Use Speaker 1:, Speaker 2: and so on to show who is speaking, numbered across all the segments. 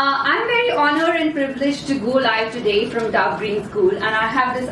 Speaker 1: I'm very honored and privileged to go live today from Dove Green School, and I have this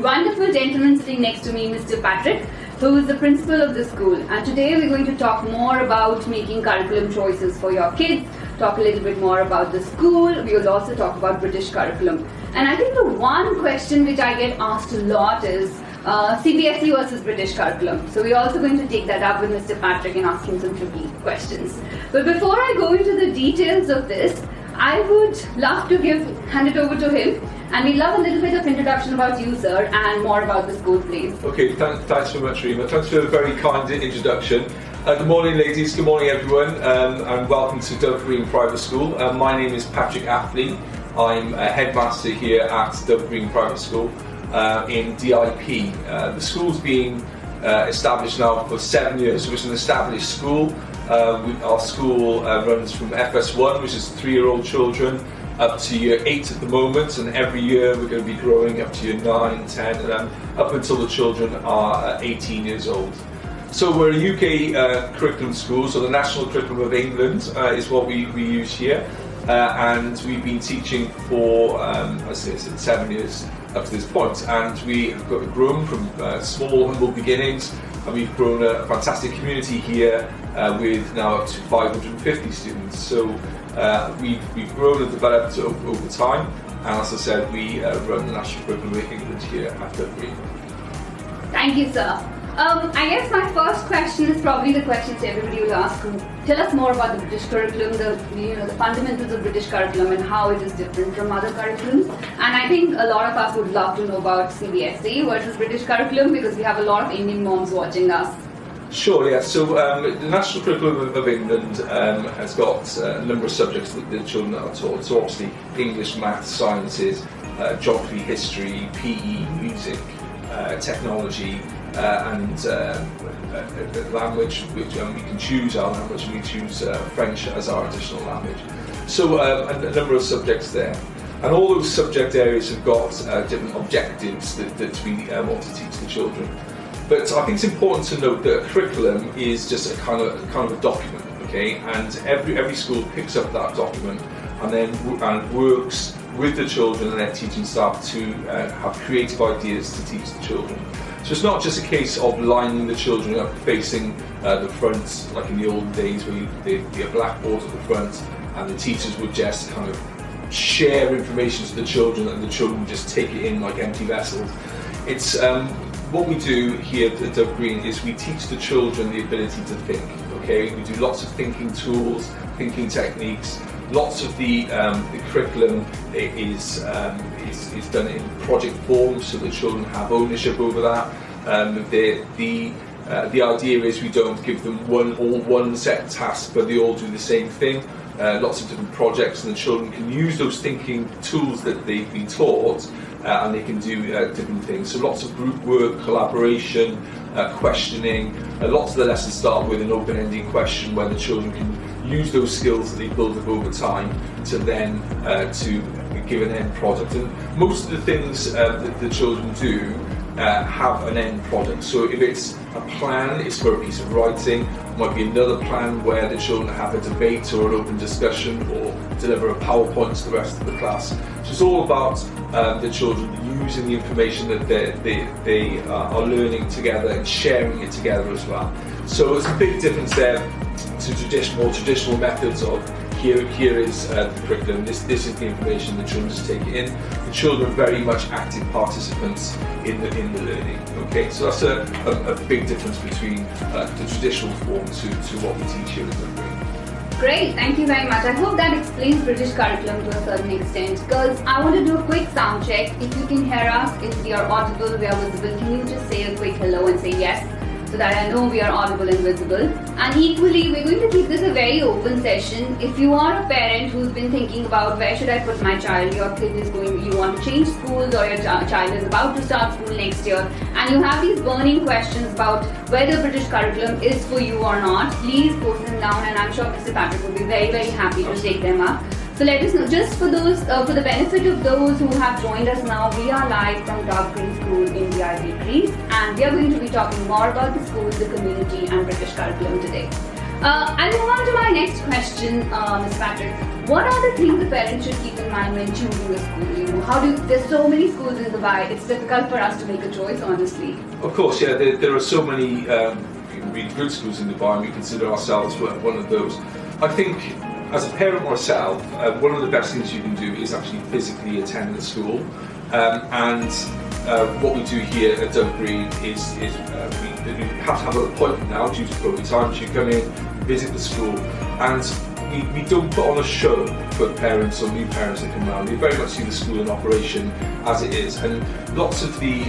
Speaker 1: wonderful gentleman sitting next to me, Mr. Patrick, who is the principal of the school. And today we're going to talk more about making curriculum choices for your kids, talk a little bit more about the school. We will also talk about British curriculum. And I think the one question which I get asked a lot is CBSE versus British curriculum. So we're also going to take that up with Mr. Patrick and ask him some tricky questions. But before I go into the details of this, I would love to hand it over to him, and we'd love a little bit of introduction about you, sir, and more about the school, please.
Speaker 2: Okay, thanks very much, Rima. Thanks for a very kind introduction. Good morning, ladies. Good morning, everyone, and welcome to Dove Green Private School. My name is Patrick Affley. I'm a headmaster here at Dove Green Private School in DIP. The school's been established now for 7 years, so it's an established school. Our school runs from FS1, which is 3-year-old children, up to year 8 at the moment, and every year we're going to be growing up to year 9, 10, and then up until the children are 18 years old. So we're a UK curriculum school, so the National Curriculum of England is what we use here, and we've been teaching for, as I said, 7 years up to this point, and we have grown from small, humble beginnings, and we've grown a fantastic community here with now up to 550 students. So we've grown and developed over time, and as I said, we run the National Curriculum of England here at Dove Green.
Speaker 1: Thank you, sir. I guess my first question is probably the questions everybody will ask. Tell us more about the British curriculum, the fundamentals of British curriculum and how it is different from other curriculums. And I think a lot of us would love to know about CBSE versus British curriculum, because we have a lot of Indian moms watching us.
Speaker 2: Sure, yeah. So the National Curriculum of England has got a number of subjects that the children are taught. So obviously English, maths, sciences, geography, history, PE, music, technology, and language, which we can choose our language, and we choose French as our additional language. So a number of subjects there. And all those subject areas have got different objectives that we want to teach the children. But I think it's important to note that a curriculum is just a kind of a document, okay? And every school picks up that document and then works with the children and their teaching staff to have creative ideas to teach the children. So it's not just a case of lining the children up facing the front, like in the old days where there'd be a blackboard at the front and the teachers would just kind of share information to the children and the children would just take it in like empty vessels. It's what we do here at Dove Green is we teach the children the ability to think. Okay, we do lots of thinking tools, thinking techniques. Lots of the curriculum is done in project form, so the children have ownership over that. The idea is we don't give them one set task, but they all do the same thing. Lots of different projects, and the children can use those thinking tools that they've been taught, and they can do different things. So lots of group work, collaboration, questioning. Lots of the lessons start with an open-ended question where the children can use those skills that they build up over time to then to give an end product. And most of the things that the children do have an end product. So if it's a plan, it's for a piece of writing. It might be another plan where the children have a debate or an open discussion or deliver a PowerPoint to the rest of the class. So it's all about the children using the information that they are learning together and sharing it together as well. So it's a big difference there to more traditional methods of here is the curriculum, this is the information, the children just take it in. The children are very much active participants in the learning. Okay, so that's a big difference between the traditional form to what we teach here at Dove Green.
Speaker 1: Great, thank you very much. I hope that explains British curriculum to a certain extent, because I want to do a quick sound check. If you can hear us, if we are audible, we are visible, can you just say a quick hello and say yes, so that I know we are audible and visible. And equally, we're going to keep this a very open session. If you are a parent who's been thinking about where should I put my child, your kid is you want to change schools, or your child is about to start school next year, and you have these burning questions about whether British curriculum is for you or not, please post them down, and I'm sure Mr. Patrick will be very, very happy to take them up. So let us know, just for the benefit of those who have joined us now, we are live from Dove Green School in DIP, and we are going to be talking more about the school, the community and British curriculum today. I'll move on to my next question, Ms. Patrick. What are the things the parents should keep in mind when choosing a school? You know, there's so many schools in Dubai, it's difficult for us to make a choice, honestly.
Speaker 2: Of course, yeah, there are so many really good schools in Dubai, and we consider ourselves one of those. I think, as a parent myself, one of the best things you can do is actually physically attend the school. What we do here at Dove Green is we have to have an appointment now due to COVID times. You come in, visit the school, and we don't put on a show for parents or new parents that come around. We very much see the school in operation as it is, and lots of the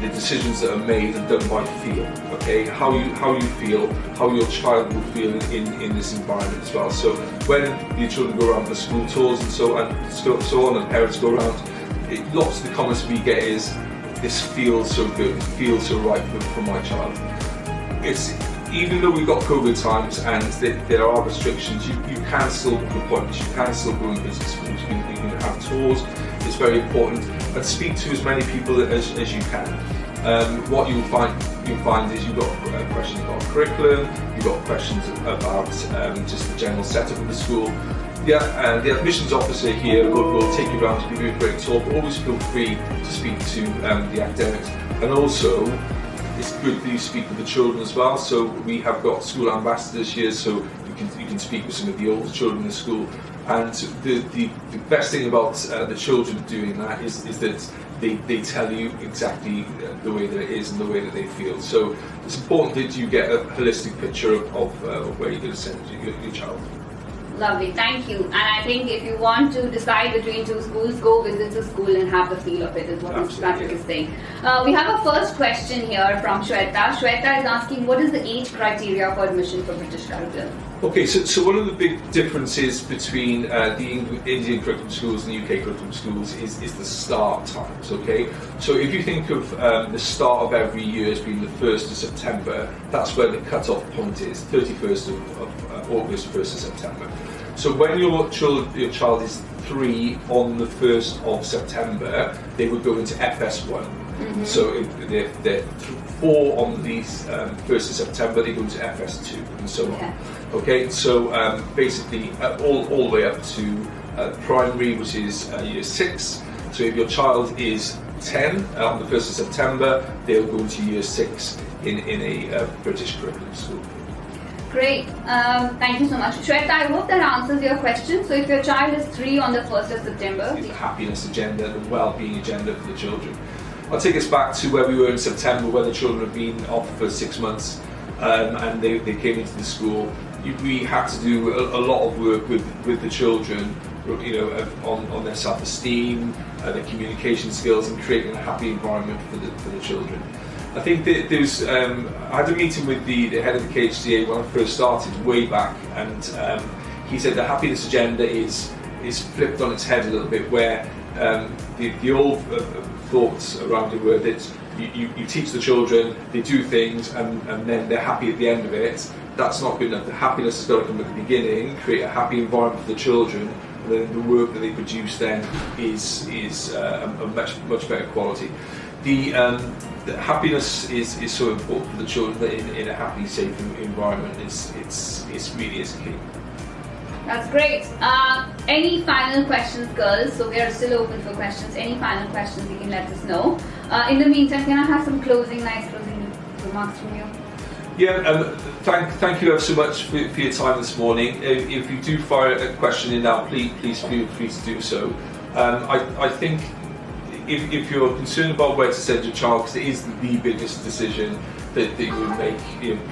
Speaker 2: decisions that are made are done by feel. Okay, how you feel, how your child will feel in this environment as well. So when your children go around for school tours and so on, and parents go around, lots of the comments we get is, this feels so good, it feels so right for my child. Even though we've got COVID times and there are restrictions, you can still book appointments, you can still go and visit schools, you can have tours. It's very important, and speak to as many people as you can. What you'll find is you've got questions about curriculum, you've got questions about just the general setup of the school. The admissions officer here will take you around to give you a great talk. Always feel free to speak to the academics, and also it's good that you speak with the children as well. So we have got school ambassadors here, so you can speak with some of the older children in the school. And the best thing about the children doing that is that they tell you exactly the way that it is and the way that they feel. So it's important that you get a holistic picture of where you're going to send your child.
Speaker 1: Lovely, thank you. And I think if you want to decide between two schools, go visit the school and have the feel of it, is what Mr. Patrick is saying. We have a first question here from Shweta. Shweta is asking, what is the age criteria for admission for British curriculum?
Speaker 2: Okay, so one of the big differences between the Indian curriculum schools and the UK curriculum schools is the start times, okay? So if you think of the start of every year as being the 1st of September, that's where the cut-off point is, 31st of August, 1st of September. So when your child is 3 on the 1st of September, they would go into FS1. Mm-hmm. So if they're 4 on the 1st of September, they go into FS2 and so on. Okay, so basically all the way up to primary, which is year 6. So if your child is 10 on the 1st of September, they'll go into year 6 in a British curriculum school.
Speaker 1: Great, thank you so much. Shweta, I hope that answers your question. So if your child is 3 on the 1st of September...
Speaker 2: It's the happiness agenda, the well-being agenda for the children. I'll take us back to where we were in September, where the children have been off for 6 months and they came into the school. We had to do a lot of work with the children, you know, on their self-esteem, their communication skills, and creating a happy environment for the children. I think that there's, I had a meeting with the head of the KHDA when I first started way back, and he said the happiness agenda is flipped on its head a little bit, where the old thoughts around it were that you teach the children, they do things, and then they're happy at the end of it. That's not good enough. The happiness has got to come at the beginning, create a happy environment for the children, and then the work that they produce then is a much better quality. The happiness is so important for the children that in a happy, safe environment, it's really is key.
Speaker 1: That's great. Any final questions, girls? So we are still open for questions. Any final questions, you can let us know. In the meantime, can I have some nice closing remarks from you?
Speaker 2: Yeah, thank you ever so much for your time this morning. If you do fire a question in now, please feel free to do so. I think if you're concerned about where to send your child, because it is the biggest decision that you would make,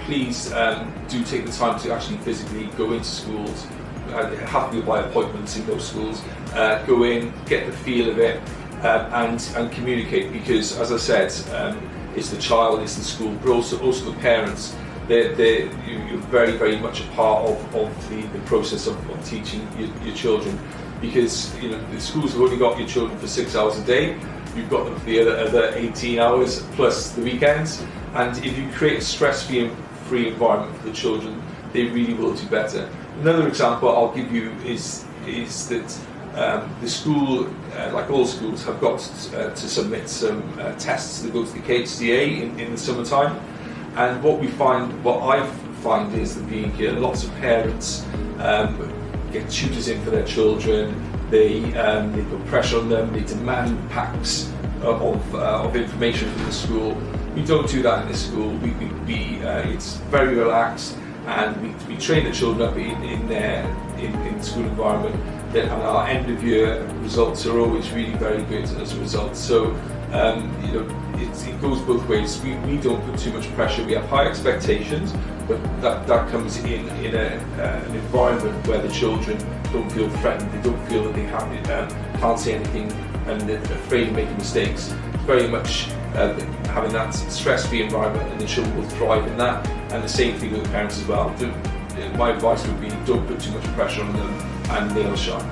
Speaker 2: please do take the time to actually physically go into schools. Have to be by appointments in those schools. Go in, get the feel of it, and communicate. Because, as I said, it's the child, it's the school, but also the parents. You're very, very much a part of the process of teaching your children. Because the schools have only got your children for 6 hours a day. You've got them for the other 18 hours plus the weekends. And if you create a stress-free environment for the children, they really will do better. Another example I'll give you is that the school, like all schools, have got to submit some tests that go to the KHDA in the summertime. And what I've find is that being here, lots of parents get tutors in for their children. They put pressure on them. They demand packs of information from the school. We don't do that in this school. It's very relaxed, and we train the children up in the school environment. And our end of year results are always really very good as a result. So it goes both ways. We don't put too much pressure. We have high expectations, but that comes in an environment where the children don't feel threatened. They don't feel that they can't say anything and they're afraid of making mistakes. It's very much having that stress-free environment, and the children will thrive in that. And the same thing with the parents as well. My advice would be, don't put too much pressure on them, and they'll shine.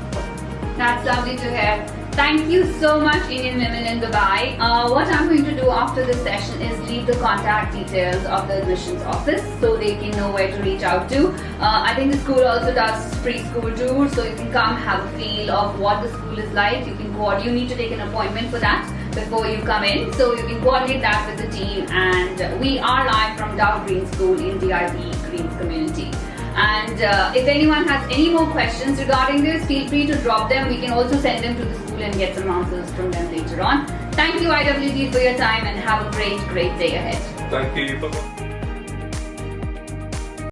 Speaker 1: That's lovely to hear. Thank you so much, Indian Women in Dubai. What I'm going to do after this session is leave the contact details of the admissions office so they can know where to reach out to. I think the school also does free school tours, so you can come have a feel of what the school is like. You need to take an appointment for that before you come in, so you can coordinate that with the team. And we are live from Dow Green School in DIB Greens community. And if anyone has any more questions regarding this, feel free to drop them. We can also send them to the school and get some answers from them later on. Thank you, IWD, for your time, and have a great day ahead.
Speaker 2: Thank you. Bye-bye.